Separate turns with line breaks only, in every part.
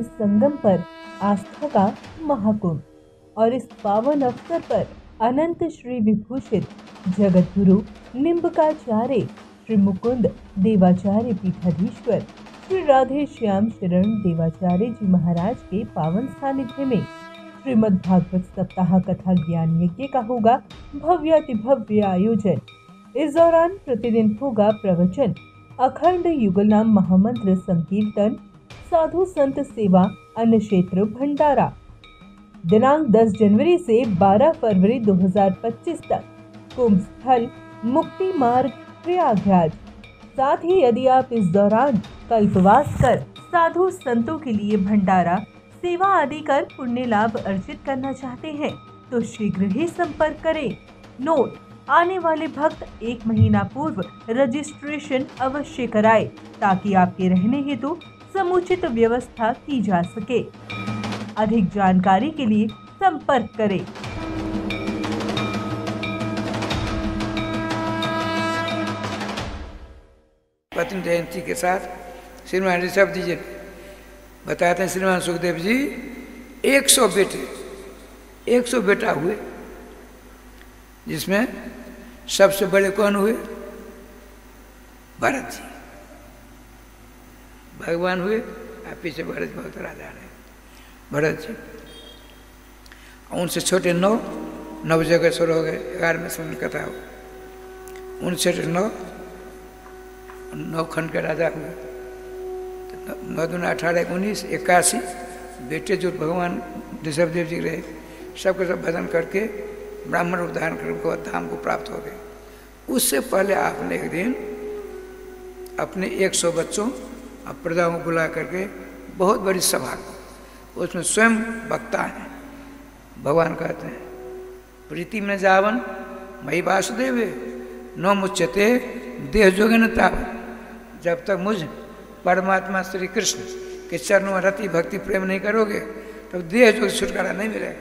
संगम पर आस्था का महाकुंभ। और इस पावन अवसर पर अनंत श्री विभूषित जगत गुरु निम्बकाचार्य श्री मुकुंद देवाचार्य पीठाधीश्वर श्री राधे श्याम शरण देवाचार्य जी महाराज के पावन सानिध्य में श्रीमद् भागवत सप्ताह कथा ज्ञान यज्ञ का होगा भव्यातिभव्य आयोजन। इस दौरान प्रतिदिन होगा प्रवचन, अखंड युगलनाम महामंत्र संकीर्तन, साधु संत सेवा, अन्न क्षेत्र भंडारा। दिनांक 10 जनवरी से 12 फरवरी 2025 तक कुंभ स्थल मुक्ति मार्ग प्रयागराज। साथ ही यदि आप इस दौरान कल्पवास कर साधु संतों के लिए भंडारा सेवा आदि कर पुण्य लाभ अर्जित करना चाहते हैं तो शीघ्र ही संपर्क करें। नोट: आने वाले भक्त 1 महीना पूर्व रजिस्ट्रेशन अवश्य कराएं ताकि आपके रहने हेतु समुचित व्यवस्था की जा सके। अधिक जानकारी के लिए संपर्क करें।
पत्नी जयंती के साथ श्रीमान ऋषभ जी बताते हैं, श्रीमान सुखदेव जी 100 बेटा हुए, जिसमें सबसे बड़े कौन हुए? भरत जी भगवान हुए, आप पीछे भरत भक्त राजा रहे भरत जी। उनसे छोटे 9 जगह शुरू हो गए, 11वें समय कथा हो। उनसे 9 खंड के राजा हुए, 9 दूना 18, 19, 81 बेटे जो भगवान ऋषभ देव जी रहे, सबके सब भजन करके ब्राह्मण रूप धारण कर धाम को प्राप्त हो गए। उससे पहले आपने एक दिन अपने 100 बच्चों और प्रजाओं को बुला करके बहुत बड़ी सभा, उसमें स्वयं वक्ता हैं। भगवान कहते हैं, प्रीति में जावन मई वासुदेव न मुच्यते देह जोगिन तावत। जब तक मुझ परमात्मा श्री कृष्ण के चरणों में रति भक्ति प्रेम नहीं करोगे तब देह जो छुटकारा नहीं मिलेगा,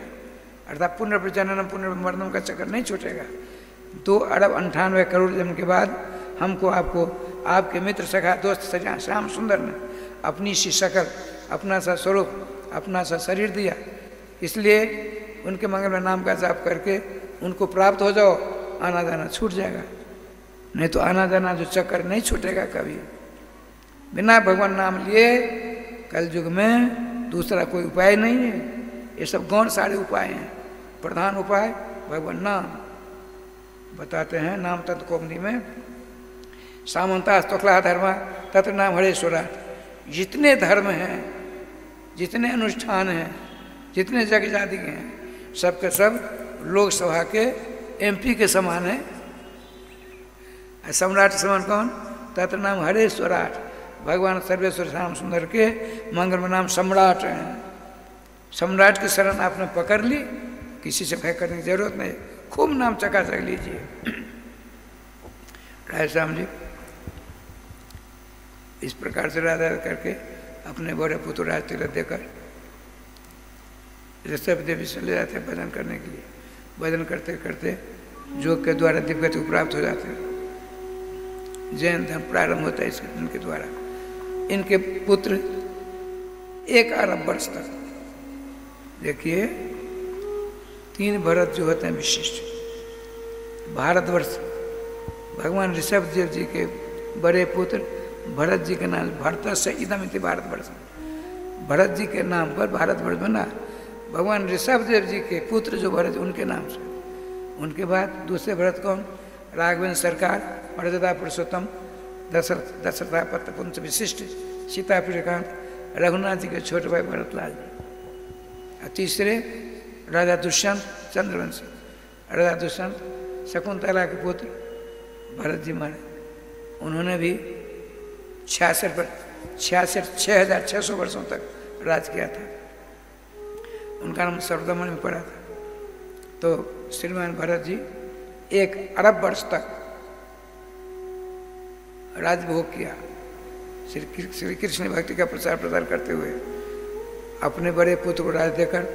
अर्थात पुनर्जननम पुनर्मरणम का चक्कर नहीं छूटेगा। 2 अरब 98 करोड़ जन्म के बाद हमको आपको आपके मित्र सखा दोस्त सजा श्याम सुंदर ने अपनी सी शकल, अपना सा स्वरूप, अपना सा शरीर दिया। इसलिए उनके मंगल में नाम का जाप करके उनको प्राप्त हो जाओ, आना जाना छूट जाएगा। नहीं तो आना जाना जो चक्कर नहीं छूटेगा कभी। बिना भगवान नाम लिए कल युग में दूसरा कोई उपाय नहीं है। ये सब गौण सारे उपाय हैं। प्रधान उपाय भगवान नाम बताते हैं। नाम तत्व कोमनी में सामंता स्तोखला धर्मा तत्र नाम हरेश्वरा। जितने धर्म हैं, जितने अनुष्ठान हैं, जितने जग जाति के हैं, सबके सब लोकसभा के MP के समान है। सम्राट समान कौन? तत्र नाम हरेश्वराट। भगवान सर्वेश्वर श्याम सुंदर के मंगल में नाम सम्राट हैं। सम्राट की शरण आपने पकड़ ली, किसी से भय करने की जरूरत नहीं, खूब नाम चकाचक लीजिए। राय श्याम जी इस प्रकार से राधा करके अपने बड़े पुत्र राज तिलक देकर ऋषभ देवी से ले जाते हैं भजन करने के लिए। भजन करते करते योग के द्वारा दिव्यगति को प्राप्त हो जाते हैं। जैन धर्म प्रारंभ होता है इनके द्वारा। इनके पुत्र 1 अरब वर्ष तक, देखिए 3 भरत जो होते हैं विशिष्ट। भारतवर्ष भगवान ऋषभ देव जी के बड़े पुत्र भरत जी के नाम भरत से इदमिति भारतवर्ष। भरत जी के नाम पर भारतवर्ष बना। भगवान ऋषभ देव जी के पुत्र जो भरत उनके नाम से। उनके बाद दूसरे भरत कौन? राघवेंद्र सरकार, मर्यादा पुरुषोत्तम, दशरथापत्य पुंस विशिष्ट, सीता प्रियकांत, रघुनाथ जी के छोटे भाई भरतलाल जी। और तीसरे राजा दुष्यंत चंद्रवंशी। राजा दुष्यंत शकुंतला के पुत्र भरत जी मारे। उन्होंने भी 6600 वर्षों तक राज किया था। उनका नाम सर्वदमन में पड़ा था। तो श्रीमान भरत जी 1 अरब वर्ष तक राजभोग किया, श्री कृष्ण भक्ति का प्रचार प्रसार करते हुए अपने बड़े पुत्र को राज देकर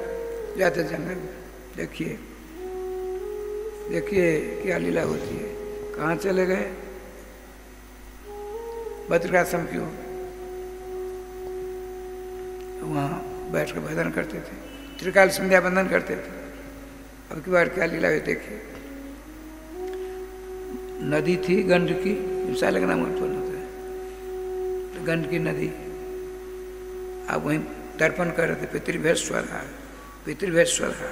जाते जंगल में। देखिए देखिए क्या लीला होती है। कहाँ चले गए? बद्रिकाश्रम क्यों? वहाँ बैठ कर भजन करते थे, त्रिकाल संध्या बंदन करते थे। अब की बार क्या लीला हुई देखिए। नदी थी गंडकी, विशाल का नाम उत्पन्न होता है, तो गंडकी नदी आप वहीं तर्पण कर रहे थे, पितृभ्य स्वधा, पितृभ्य स्वधा,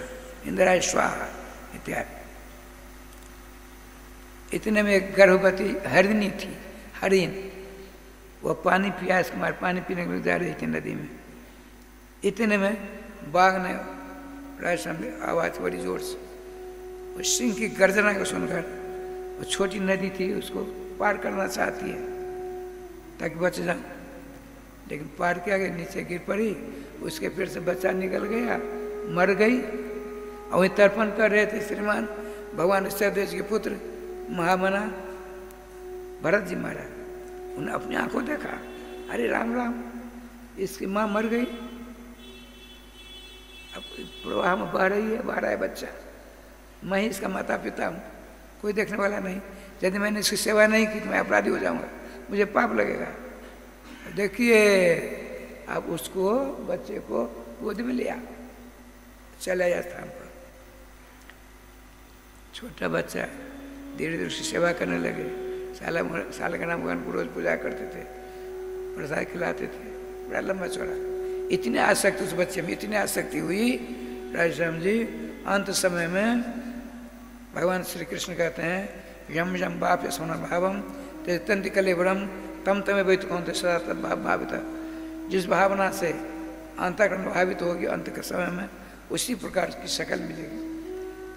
इंदिराय स्वाहा इत्यादि। इतने में एक गर्भवती हरिणी थी, हरिण, वह पानी प्यास के मारे पानी पीने के लिए जा रही थी नदी में। इतने में बाघ ने राजस्थान आवाज बड़ी जोर से, वो सिंह की गर्जना को सुनकर, वो छोटी नदी थी उसको पार करना चाहती है ताकि बच जाए, लेकिन पार किया गया, नीचे गिर पड़ी, उसके पेट से बच्चा निकल गया, मर गई। और वहीं तर्पण कर रहे थे श्रीमान भगवान ऋषभदेव के पुत्र महामना भरत जी महाराज। उन्हें अपनी आंखों देखा, अरे राम राम, इसकी माँ मर गई, अब प्रवाह में बह रही है, बह रहा है बच्चा, मैं ही इसका माता पिता हूँ, कोई देखने वाला नहीं। यदि मैंने इसकी सेवा नहीं की तो मैं अपराधी हो जाऊंगा, मुझे पाप लगेगा। देखिए आप उसको, बच्चे को गोद में लिया, चला जा स्थान पर। छोटा बच्चा धीरे धीरे उसकी सेवा करने लगे। साला का नाम भगवान को रोज पूजा करते थे, प्रसाद खिलाते थे, बड़ा लंबा चौड़ा। इतनी आसक्ति उस बच्चे में, इतनी आसक्ति हुई राजश्याम जी, अंत समय में भगवान श्री कृष्ण कहते हैं, यम यम बाप सोना भावम ते तंति कलेवरम तम तमें वैत कौनते सदा तद भाव भावित। जिस भावना से अंतःकरण भावित होगी अंत के समय में उसी प्रकार की शक्ल मिलेगी।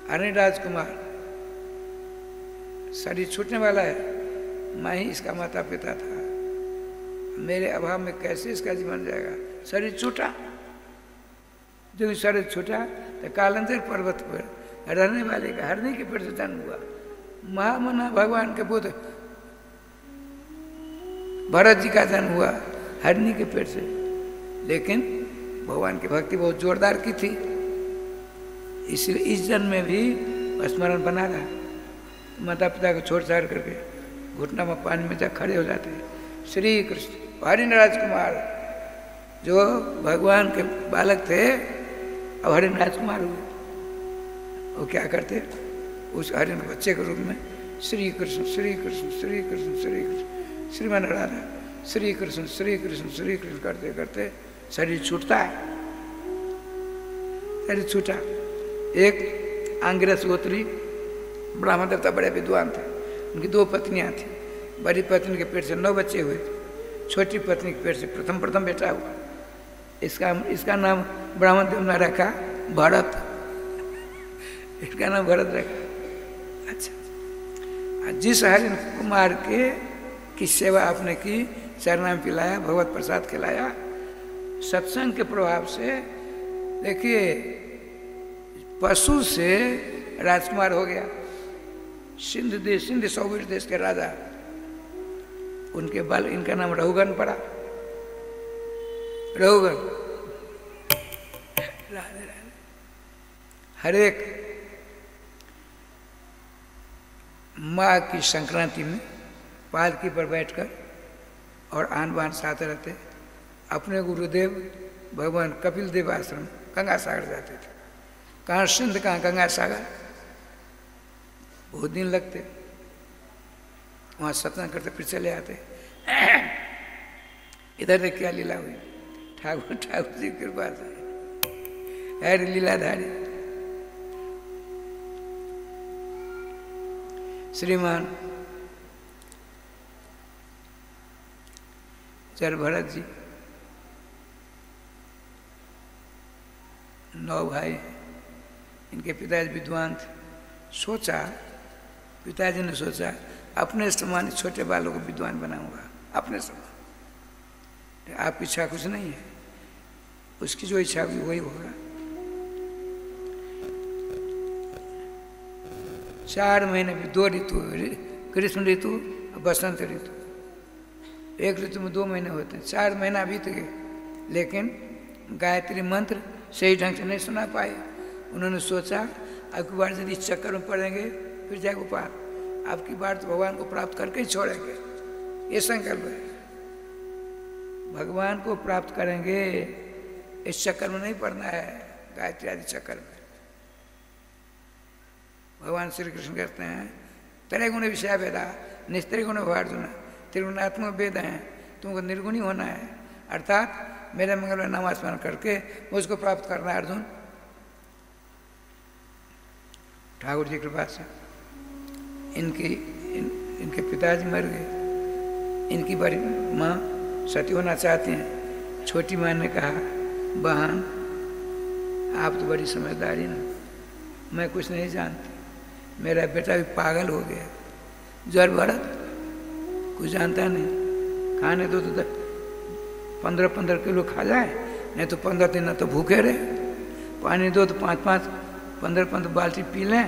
अरे राजकुमार, शरीर छूटने वाला है, मैं ही इसका माता पिता था, मेरे अभाव में कैसे इसका जीवन जाएगा। शरीर छूटा, जब शरीर छूटा तो कालंतर पर्वत पर रहने वाले का हरनी के पेट से जन्म हुआ। महामना भगवान के पुत्र भरत जी का जन्म हुआ हरनी के पेट से, लेकिन भगवान की भक्ति बहुत जोरदार की थी, इसलिए इस जन्म में भी स्मरण बना रहा। माता पिता को छोड़ छाड़ करके घुटना में पानी में जा खड़े हो जाते हैं। श्री कृष्ण हरिण राजकुमार जो भगवान के बालक थे अब हरिण राजकुमार हुए, वो क्या करते, उस हरिण बच्चे के रूप में श्री कृष्ण श्री कृष्ण श्री कृष्ण श्री कृष्ण श्रीमान राधा श्री कृष्ण श्री कृष्ण श्री कृष्ण करते करते शरीर छूटता है। शरीर छूटा। एक आंगिरस गोत्री ब्राह्मण देवता बड़े विद्वान थे, उनकी 2 पत्नियां थी। बड़ी पत्नी के पेट से 9 बच्चे हुए थे, छोटी पत्नी के पेट से प्रथम बेटा हुआ। इसका नाम ब्राह्मण देव ने रखा भरत, इसका नाम भरत रखा। अच्छा, जिस हरिण कुमार की सेवा आपने की, चरनाम पिलाया, भगवत प्रसाद खिलाया, सत्संग के प्रभाव से देखिए पशु से राजकुमार हो गया। सिंध सौवीर देश के राजा, उनके बाल, इनका नाम रघुगन पड़ा। रघुगन राधे राधे। हर एक माँ की संक्रांति में पालकी पर बैठकर और आन बान साथ रहते, अपने गुरुदेव भगवान कपिल देव आश्रम गंगा सागर जाते थे। कहाँ सिंध, कहाँ गंगा सागर, बहुत दिन लगते, वहाँ सत्संग करते फिर चले आते। इधर देख क्या लीला हुई, ठाकुर जी की कृपा से है लीलाधारी। श्रीमान चर भरत जी 9 भाई, इनके पिताजी विद्वान थे। पिताजी ने सोचा अपने समान छोटे बालों को विद्वान बनाऊंगा, अपने समान। आपकी इच्छा कुछ नहीं है, उसकी जो इच्छा होगी वही होगा। 4 महीने भी 2 ऋतु, ग्रीष्म ऋतु और बसंत ऋतु। एक ऋतु में 2 महीने होते हैं, 4 महीना बीत गए, लेकिन गायत्री मंत्र सही ढंग से नहीं सुना पाए। उन्होंने सोचा अब की बार यदि चक्कर में पड़ेंगे फिर जाए गोपाल, अब की बार तो भगवान को प्राप्त करके ही छोड़ेंगे, ये संकल्प है। भगवान को प्राप्त करेंगे इस चक्कर में नहीं पड़ना है, गायत्री आदि चक्कर में। भगवान श्री कृष्ण कहते हैं त्रैगुण विषय वेदा निस्त्रिगुण भवार्जुन, त्रिगुणात्मक वेद हैं, तुमको निर्गुणी होना है, अर्थात मेरे मंगल नाम स्मरण करके मुझको प्राप्त करना है अर्जुन। ठाकुर जी की कृपा से इनके पिताजी मर गए, इनकी बड़ी माँ सती होना चाहती हैं। छोटी माँ ने कहा बहन आप तो बड़ी समझदारी ना, मैं कुछ नहीं जानती, मेरा बेटा भी पागल हो गया, जर भरत कुछ जानता नहीं, खाने दो तो 15-15 किलो खा जाए, नहीं तो 15 दिन तो भूखे रहे, पानी दो तो 5-5 15-15 बाल्टी पी लें,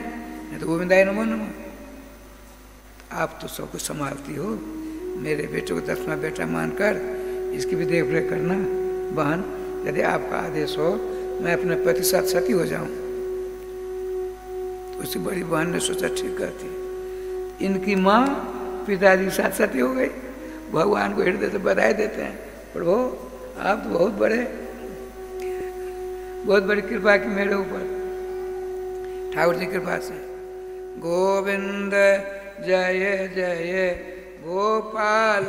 नहीं तो गोविंदाय नमो नमो। आप तो सब कुछ संभालती हो, मेरे बेटे को 10वां बेटा मानकर इसकी भी देख रेख करना। बहन यदि आपका आदेश हो मैं अपने पति साथ सती हो जाऊं। तो उसकी बड़ी बहन ने सोचा ठीक करती। इनकी माँ पिताजी के साथ सती हो गई। भगवान को हृदय से बधाई देते हैं, प्रभु आप तो बहुत बड़ी कृपा की मेरे ऊपर, ठाकुर जी की कृपा से। गोविंद जय जय गोपाल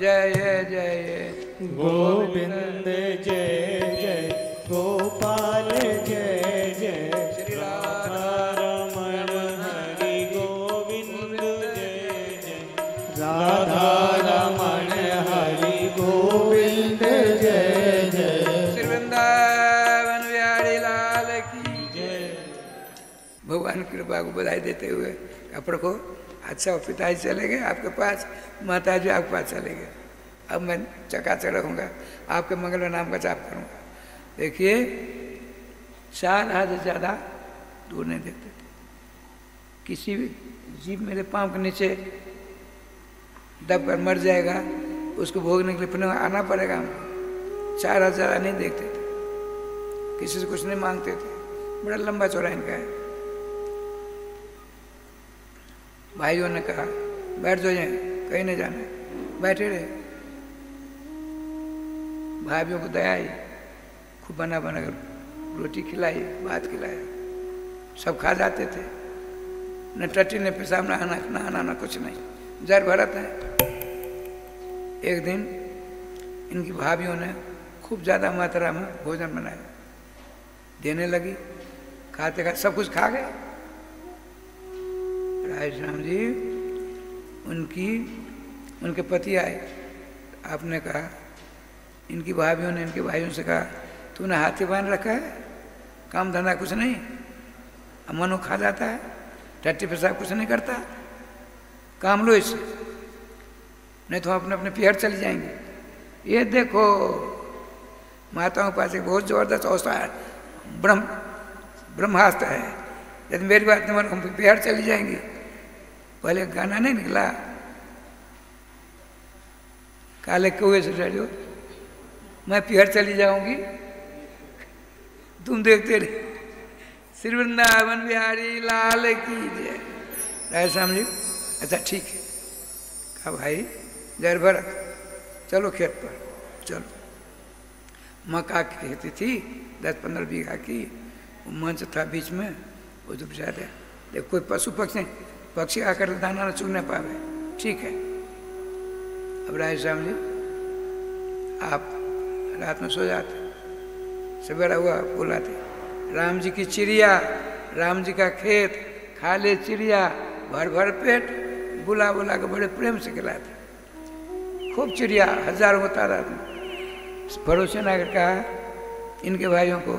जय जय
गोविंद जय जय गोपाल जय जय श्री राधा रमण हरि गोविंद जय जय राधा रमण हरि गोविंद जय जय
श्री वृंदावन बिहारी लाल की जय। भगवान की कृपा को बधाई देते हुए कपड़ को अच्छा वो पिताजी चले गए आपके पास, माताजी आपके पास चले गए, अब मैं चकाचक रहूँगा, आपके मंगल नाम का जाप करूँगा। देखिए 4 हाथ से ज़्यादा दूर नहीं देखते थे। किसी भी जीव मेरे पाँव के नीचे दब कर मर जाएगा, उसको भोगने के लिए पुनः आना पड़ेगा हमको। 4 हाथ ज़्यादा नहीं देखते थे, किसी से कुछ नहीं मांगते थे, बड़ा लंबा चौड़ा इनका है। भाइयों ने कहा बैठ जाओ, कहीं नहीं जाना, बैठे रहे। भाइयों को दया आई, खूब बना कर रोटी खिलाई, भात खिलाया, सब खा जाते थे। न टट्टी न पेशाब नहाना कुछ नहीं, जर भरत है। एक दिन इनकी भाभियों ने खूब ज़्यादा मात्रा में भोजन बनाया, देने लगी, खाते खाते सब कुछ खा गए। राय श्याम जी उनके पति आए, आपने कहा, इनकी भाभियों ने इनके भाइयों से कहा तूने हाथी बांध रखा है, काम धंधा कुछ नहीं, मनो खा जाता है, टट्टी पेशाब कुछ नहीं करता, काम लो इससे, नहीं तो हम अपने अपने पिहर चली जाएंगे। ये देखो माताओं के पास एक बहुत जबरदस्त औषध है, ब्रह्मास्त्र है, यदि मेरी बात नहीं मानो हम पिहर चली जाएंगी। पहले गाना नहीं निकला, काले कौए से डरियो मैं पिहर चली जाऊंगी, तुम देखते रहे। श्री वृंदावन बिहारी लाल की जय। राय श्याम जी अच्छा ठीक है, कहा भाई जय भरत चलो खेत पर चलो। मक्का की खेती थी 10-15 बीघा की, वो मंच था बीच में, वो तो ज़्यादा देख कोई पशु पक्षी आकर दाना न चुगने पावे, ठीक है। अब राय श्याम जी आप रात में सो जाते, सवेरा हुआ बुलाते राम जी की चिड़िया, राम जी का खेत, खा ले चिड़िया, भर भर पेट, बुला बुला के बड़े प्रेम से खिलाते। खूब चिड़िया हजारों को तादाद में। पड़ोसी ने आकर कहा इनके भाइयों को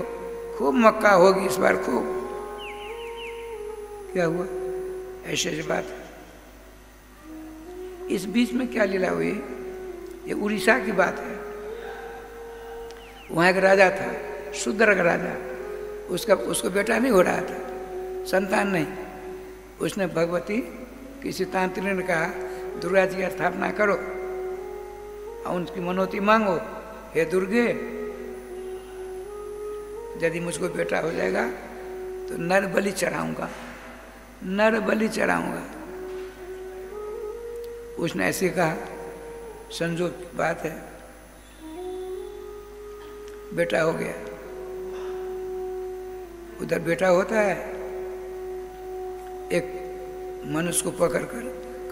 खूब मक्का होगी इस बार खूब। क्या हुआ? ऐसे बात है। इस बीच में क्या लीला हुई, ये उड़ीसा की बात है। वहाँ एक राजा था, शूद्र का राजा, उसको बेटा नहीं हो रहा था, संतान नहीं। उसने भगवती किसी तांत्रिक ने कहा दुर्गा जी की स्थापना करो और उनकी मनोती मांगो, हे दुर्गे यदि मुझको बेटा हो जाएगा तो नर बलि चढ़ाऊंगा, नर बलि चढ़ाऊंगा। उसने ऐसे कहा, संजोग की बात है। बेटा हो गया। उधर बेटा होता है, एक मनुष्य को पकड़कर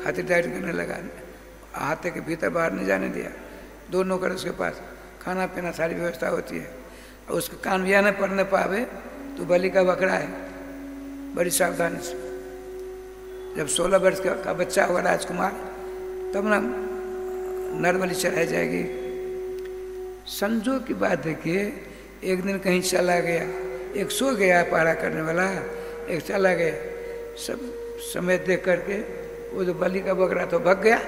खातिरदारी करने लगा, हाथे के भीतर बाहर नहीं जाने दिया। दो नौकर उसके पास, खाना पीना सारी व्यवस्था होती है, और उसके कान भी न पड़ने पावे तो बलि का बकरा है, बड़ी सावधानी से। जब 16 वर्ष का बच्चा होगा राजकुमार, तब ना नर बलि चढ़ाई जाएगी। संजोग की बात देखिए, एक दिन कहीं चला गया, एक सो गया पहरा करने वाला, एक चला गया। सब समय देख करके वो जो बलि का बकरा तो भाग गया।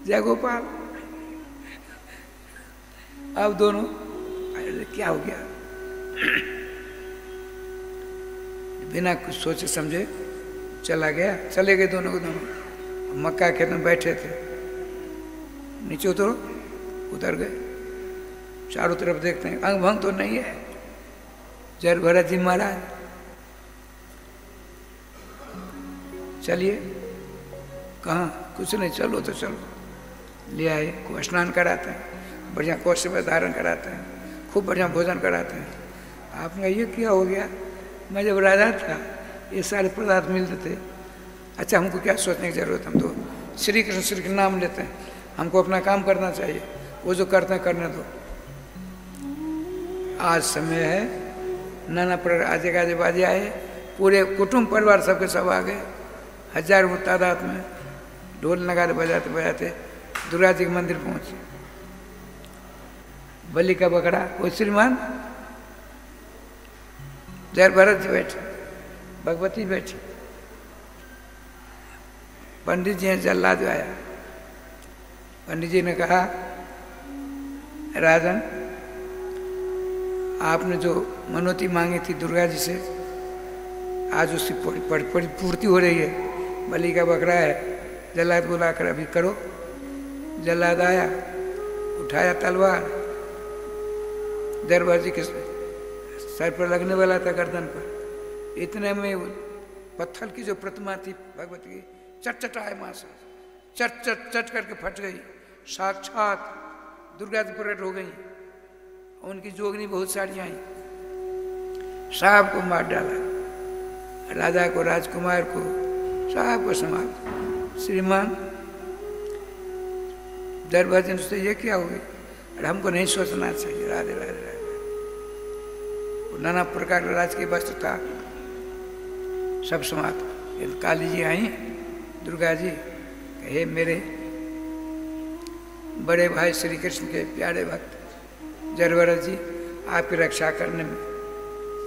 जय गोपाल। अब दोनों, अरे क्या हो गया, बिना कुछ सोचे समझे चला गया। चले गए दोनों को दोनों। मक्का खेत में बैठे थे, नीचे उतरो, उतर गए। चारों तरफ देखते हैं, अंग भंग तो नहीं है। जर भरत जी महाराज, चलिए। कहाँ? कुछ नहीं, चलो तो चलो। ले आए, को स्नान कराते हैं, बढ़िया कौश में धारण कराते हैं, खूब बढ़िया भोजन कराते हैं। आपने ये क्या हो गया? मैं जब राजा था ये सारे पदार्थ मिलते थे। अच्छा, हमको क्या सोचने की जरूरत, हम तो श्री कृष्ण नाम लेते हैं, हमको अपना काम करना चाहिए, वो जो करते हैं करने दो। आज समय है, नाना प्रकार आजे गाजे बाजे आए, पूरे कुटुंब परिवार सबके सब आ गए, हजारों तादाद में ढोल नगारे बजाते बजाते दुर्गा जी के मंदिर पहुंचे। बलि का बकरा, कोई श्रीमान, जय भरत जी बैठे, भगवती बैठी, पंडित जी ने जल्लाद आया। पंडित जी ने कहा, राजन, आपने जो मनोती मांगी थी दुर्गा जी से, आज उसकी पूर्ति हो रही है। बलि का बकरा है, जल्लाद बुलाकर अभी करो। जल्लाद आया, उठाया तलवार, दरबार जी के सर पर लगने वाला था, गर्दन पर। इतने में पत्थर की जो प्रतिमा थी भगवती की, चटचटाए मां से, चट चट चट करके फट गई। साक्षात दुर्गा जी प्रकट हो गई। उनकी जोगनी बहुत सारी आई, साहब को मार डाला, राजा को, राजकुमार को, साहब को समाप्त। श्रीमान दरबार से ये क्या हुई? अरे हमको नहीं सोचना चाहिए। राधे राधे राधे। नाना प्रकार का राज की वस्त्र था, सब समाप्त। काली जी आई, दुर्गा जी, हे मेरे बड़े भाई श्री कृष्ण के प्यारे भक्त जरवरत जी, आपकी रक्षा करने में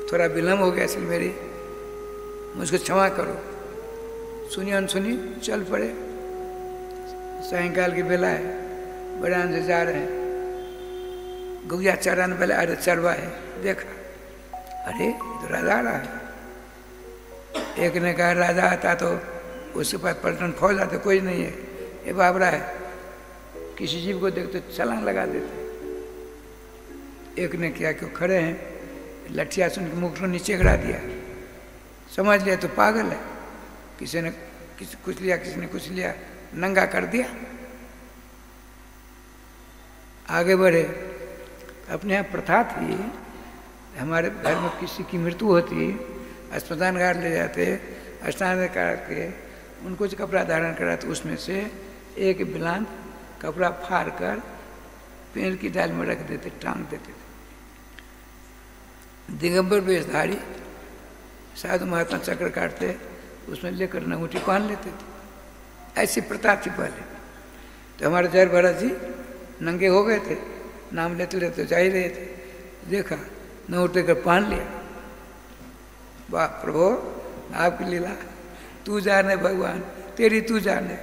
थोड़ा विलम्ब हो गया, इसलिए मेरी मुझको क्षमा करो। सुनी अनसुनी चल पड़े। सायंकाल की बेला है, बड़े से जा रहे हैं, गुगिया चराने वाले, अरे चरवा है, देखा, अरे तो राजा आ रहा है। एक ने कहा राजा आता तो उसके पास पलटन फौज आते, कोई नहीं है, ये बाबरा है, किसी जीव को देखते छलांग लगा देते। एक ने क्या, क्यों खड़े हैं, लठिया सुन के मुख को नीचे गिरा दिया, समझ लिया तो पागल है। किसी ने कुछ लिया, किसी ने कुछ लिया, नंगा कर दिया। आगे बढ़े। अपने यहाँ प्रथा थी, हमारे घर में किसी की मृत्यु होती, अस्पताल घाट ले जाते, स्नान करके उनको जो कपड़ा धारण कराते, उसमें से एक बिलान कपड़ा फाड़ कर पेड़ की डाल में रख देते, टांग देते थे। दिगंबर वेशधारी साधु महात्मा चक्र काटते, उसमें लेकर अंगूठी पहन लेते थे। ऐसी प्रथा थी पहले। तो हमारे जय भरत जी नंगे हो गए थे, नाम लेते लेते जा ही रहे थे, देखा अंगूठी कर पहन लिया। वाह प्रभु, आपकी लीला, तू जाने भगवान, तेरी तू जाने।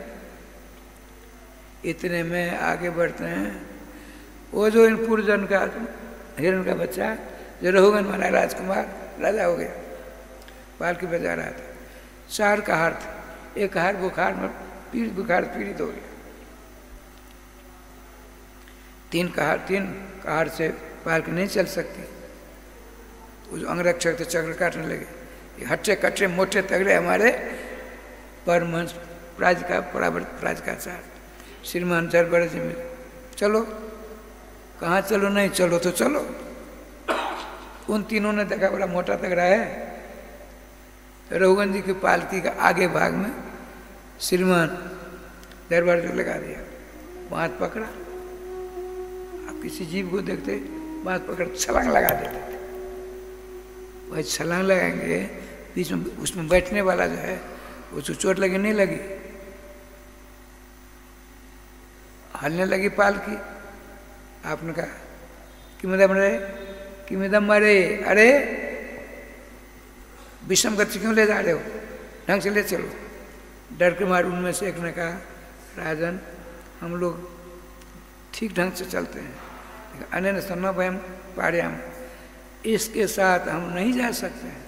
इतने में आगे बढ़ते हैं, वो जो इन पूर्वजन का हिरण का बच्चा जो रघुगन माना राजकुमार राजा हो गया, पालकी बजा रहा था। 4 कहार थे, एक कहार बुखार में बुखार पीड़ित हो गया। 3 कहार से पालकी नहीं चल सकती। उस अंगरक्षक तो चक्र काटने लगे। ये हट्टे कट्टे मोटे तगड़े हमारे परमहंस प्राज का आचार्य श्रीमान जरबर जी मिले। चलो कहाँ चलो, नहीं चलो तो चलो। उन तीनों ने देखा बड़ा मोटा तगड़ा है, तो रघुवंश जी की पालकी का आगे भाग में श्रीमान दरबार जो लगा दिया, बाँध पकड़ा। आप किसी जीव को देखते बाँध पकड़ छलांग लगा देते थे, वही छलांग लगाएंगे बीच में, उसमें बैठने वाला जो है उसको चोट लगी नहीं लगी, हलने लगी पालकी। आपने कहा किमिदम मरे, किमिदम मरे, अरे विषम गति क्यों ले जा रहे हो, ढंग से ले चलो। डर के मारे उनमें से एक ने कहा राजन हम लोग ठीक ढंग से चलते हैं, अन्य ने सुनना भयम पाड़ियाम, इसके साथ हम नहीं जा सकते हैं,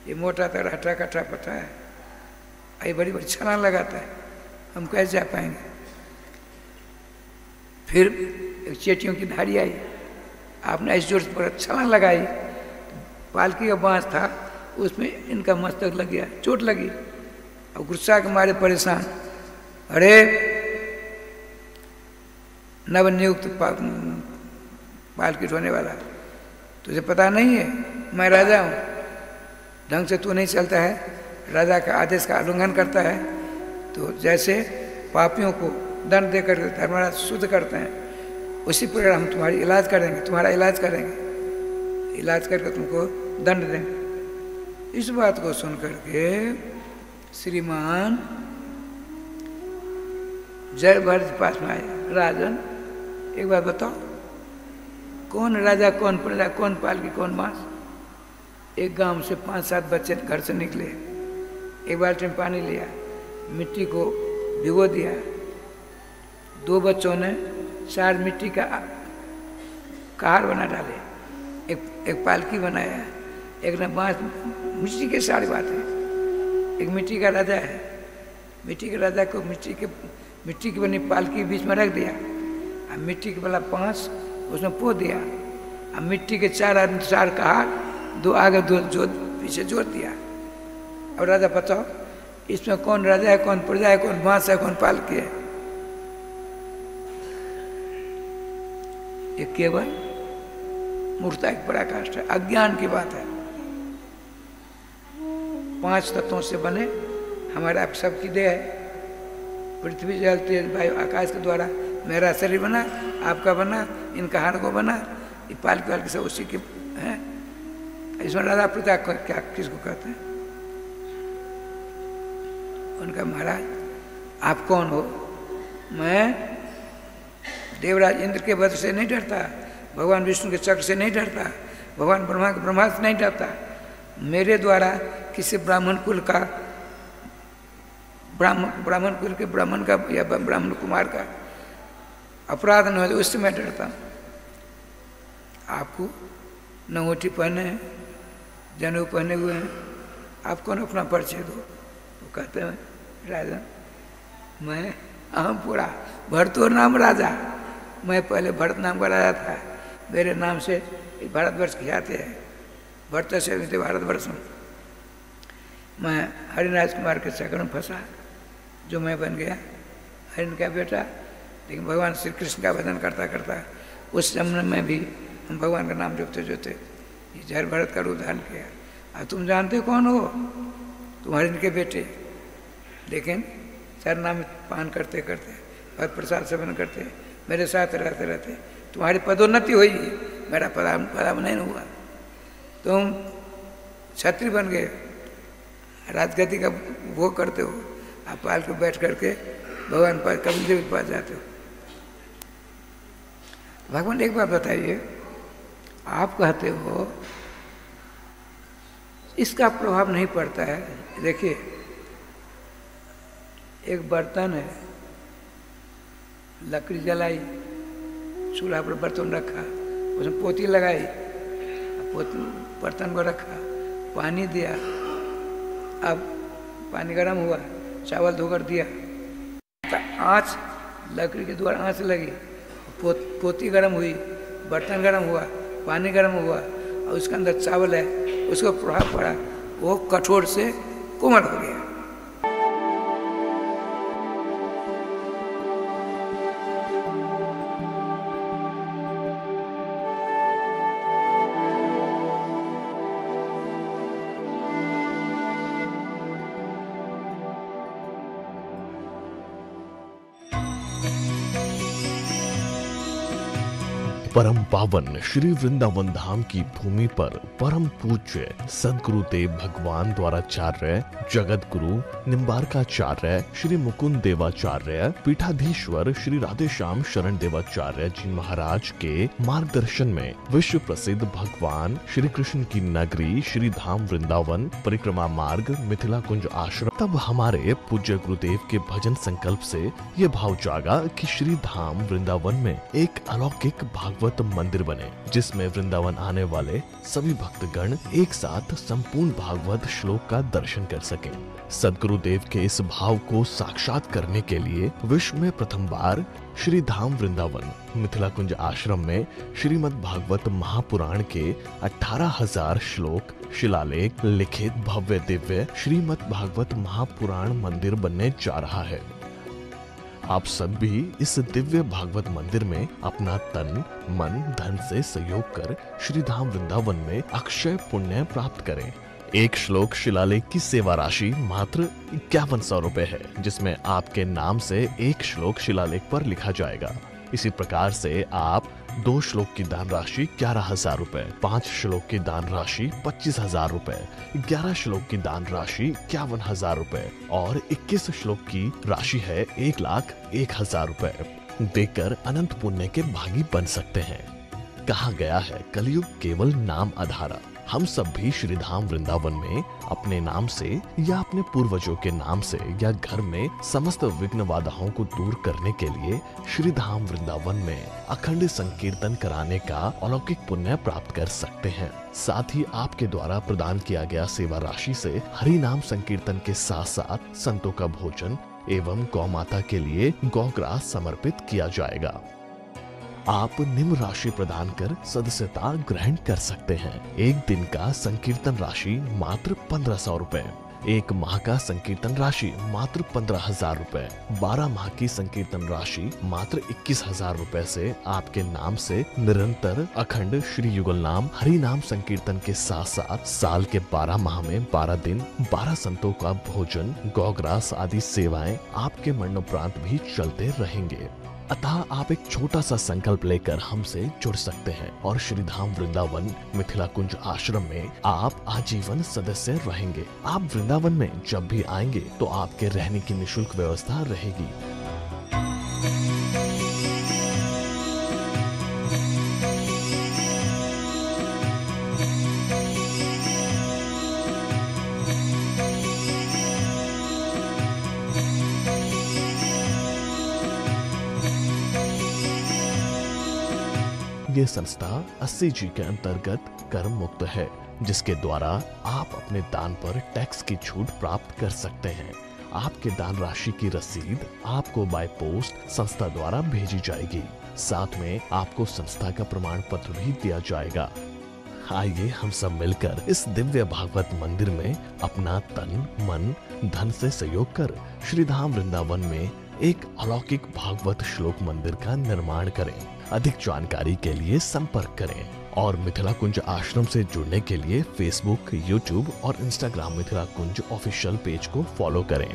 ये मोटा तगड़ा हटा कटा पटा है, ये बड़ी बड़ी छलांग लगाता है, हम कैसे जा पाएंगे। फिर एक चेटियों की धारी आई, आपने ऐसे जोर से छलांग लगाई, पालकी का बाँस था उसमें इनका मस्तक लग गया, चोट लगी। और गुस्सा के मारे परेशान, अरे नवनियुक्त पालकी ढोने वाला, तुझे पता नहीं है मैं राजा हूँ, ढंग से तू नहीं चलता है, राजा का आदेश का उल्लंघन करता है, तो जैसे पापियों को दंड देकर धर्मराज शुद्ध करते हैं, उसी प्रकार हम तुम्हारी इलाज करेंगे, तुम्हारा इलाज करेंगे, इलाज करके तुमको दंड देंगे। इस बात को सुन करके श्रीमान जय भरत के पास में आया, राजन एक बात बताओ, कौन राजा, कौन प्रजा, कौन पालकी, कौन मांस। एक गांव से 5-7 बच्चे घर से निकले, एक बाल्टी में पानी लिया, मिट्टी को भिगो दिया, 2 बच्चों ने 4 मिट्टी का कार बना डाले, एक पालकी बनाया, एक ने बाँस मिट्टी के सारी बातें, एक मिट्टी का राजा है, मिट्टी के राजा को मिट्टी की बनी पालकी बीच में रख दिया, अब मिट्टी के वाला 5 उसमें पो दिया, अब मिट्टी के 4 आदमी 4 कहार, 2 आगे 2 पीछे जोड़ दिया। अब राजा बताओ इसमें कौन राजा है, कौन प्रजा है, कौन बाँस है, कौन पालकी है। ये केवल मूर्खता की पराकाष्ठा है, अज्ञान की बात है। 5 तत्वों से बने हमारे आप सबकी देह है, पृथ्वी जल तेज वायु आकाश के द्वारा मेरा शरीर बना, आपका बना, इनका हाड़ को बना, ये पालकी वालकी सब उसी के हैं। इसमें राजा प्रजा क्या किसको कहते हैं। उनका महाराज आप कौन हो। मैं देवराज इंद्र के वध से नहीं डरता, भगवान विष्णु के चक्र से नहीं डरता, भगवान ब्रह्मा के ब्रह्मास्त्र नहीं डरता। मेरे द्वारा किसी ब्राह्मण कुल का, ब्राह्मण कुल के ब्राह्मण का या ब्राह्मण कुमार का अपराध न हो, उससे मैं डरता। आपको नंगोटी पहने हैं, जनेऊ पहने हुए हैं, आप कौन अपना परिचय दो। वो कहते हैं राजा मैं अहमपुरा भरतोर नाम राजा, मैं पहले भरत नाम का राजा था, मेरे नाम से भारतवर्ष खिलाते हैं, भरत से भारतवर्ष में। मैं हरिराज कुमार के चक्कर में फंसा, जो मैं बन गया हरिन का बेटा, लेकिन भगवान श्री कृष्ण का भजन करता करता उस समय में भी हम भगवान का नाम जपते जोते ये जहर भरत का रूप धारण किया। अब तुम जानते कौन हो, तुम हरिन के बेटे, लेकिन चरनाम पान करते करते भक्त प्रसाद सेवन करते मेरे साथ रहते रहते तुम्हारी पदोन्नति हुई, मेरा पदावनयन हुआ, तुम छत्री बन गए, राजगति का भोग करते हो, आप पाल को बैठ करके भगवान पास कपिल देव के पास जाते हो। भगवान एक बात बताइए, आप कहते हो इसका प्रभाव नहीं पड़ता है। देखिए एक बर्तन है, लकड़ी जलाई, चूल्हा पर बर्तन रखा, उसमें पोती लगाई, बर्तन को रखा, पानी दिया, अब पानी गर्म हुआ, चावल धोकर दिया, आँच लकड़ी के द्वारा आँच लगी, पोती गर्म हुई, बर्तन गर्म हुआ, पानी गर्म हुआ, और उसके अंदर चावल है, उसको प्रभाव पड़ा, वो कठोर से कोमल हो गया।
परम पावन श्री वृंदावन धाम की भूमि पर परम पूज्य सदगुरुदेव भगवान द्वाराचार्य जगत गुरु निम्बारकाचार्य श्री मुकुंद देवाचार्य पीठाधीश्वर श्री राधेश्याम शरण देवाचार्य जी महाराज के मार्गदर्शन में विश्व प्रसिद्ध भगवान श्री कृष्ण की नगरी श्री धाम वृंदावन परिक्रमा मार्ग मिथिला कुंज आश्रम। तब हमारे पूज्य गुरुदेव के भजन संकल्प से ये भाव जागा कि श्री धाम वृंदावन में एक अलौकिक भागवत मंदिर बने, जिसमें वृंदावन आने वाले सभी भक्तगण एक साथ संपूर्ण भागवत श्लोक का दर्शन कर सकें। सदगुरुदेव के इस भाव को साक्षात करने के लिए विश्व में प्रथम बार श्री धाम वृंदावन मिथिला कुंज आश्रम में श्रीमद् भागवत महापुराण के 18,000 श्लोक शिलालेख लिखित भव्य दिव्य श्रीमद् भागवत महापुराण मंदिर बनने जा रहा है। आप सब भी इस दिव्य भागवत मंदिर में अपना तन मन धन से सहयोग कर श्री धाम वृंदावन में अक्षय पुण्य प्राप्त करें। एक श्लोक शिलालेख की सेवा राशि मात्र 5100 रुपए है, जिसमें आपके नाम से एक श्लोक शिलालेख पर लिखा जाएगा। इसी प्रकार से आप 2 श्लोक की दान राशि 11,000 रुपए, 5 श्लोक की दान राशि 25,000 रुपए, 11 श्लोक की दान राशि 51,000 रुपए और 21 श्लोक की राशि है 1,01,000 रुपए देकर अनंत पुण्य के भागी बन सकते हैं। कहा गया है कलयुग केवल नाम आधारा। हम सब भी श्री धाम वृंदावन में अपने नाम से या अपने पूर्वजों के नाम से या घर में समस्त विघ्न बाधाओं को दूर करने के लिए श्री धाम वृंदावन में अखंड संकीर्तन कराने का अलौकिक पुण्य प्राप्त कर सकते हैं। साथ ही आपके द्वारा प्रदान किया गया सेवा राशि से हरि नाम संकीर्तन के साथ साथ संतों का भोजन एवं गौ माता के लिए गौग्रास समर्पित किया जाएगा। आप निम्न राशि प्रदान कर सदस्यता ग्रहण कर सकते हैं। एक दिन का संकीर्तन राशि मात्र 1,500 रुपए, एक माह का संकीर्तन राशि मात्र 15,000 रुपए, 12 माह की संकीर्तन राशि मात्र 21,000 रुपए से आपके नाम से निरंतर अखंड श्री युगल नाम हरि नाम संकीर्तन के साथ साथ साल के 12 माह में 12 दिन 12 संतों का भोजन गौग्रास आदि सेवाएं आपके मरणोपरांत भी चलते रहेंगे। अतः आप एक छोटा सा संकल्प लेकर हमसे जुड़ सकते हैं और श्री धाम वृंदावन मिथिला कुंज आश्रम में आप आजीवन सदस्य रहेंगे। आप वृंदावन में जब भी आएंगे तो आपके रहने की निःशुल्क व्यवस्था रहेगी। ये संस्था 80G के अंतर्गत कर मुक्त है, जिसके द्वारा आप अपने दान पर टैक्स की छूट प्राप्त कर सकते हैं। आपके दान राशि की रसीद आपको बाय पोस्ट संस्था द्वारा भेजी जाएगी। साथ में आपको संस्था का प्रमाण पत्र भी दिया जाएगा। आइए हम सब मिलकर इस दिव्य भागवत मंदिर में अपना तन मन धन से सहयोग कर श्री धाम वृंदावन में एक अलौकिक भागवत श्लोक मंदिर का निर्माण करें। अधिक जानकारी के लिए संपर्क करें और मिथिला कुंज आश्रम से जुड़ने के लिए फेसबुक, यूट्यूब और इंस्टाग्राम मिथिला कुंज ऑफिशियल पेज को फॉलो करें।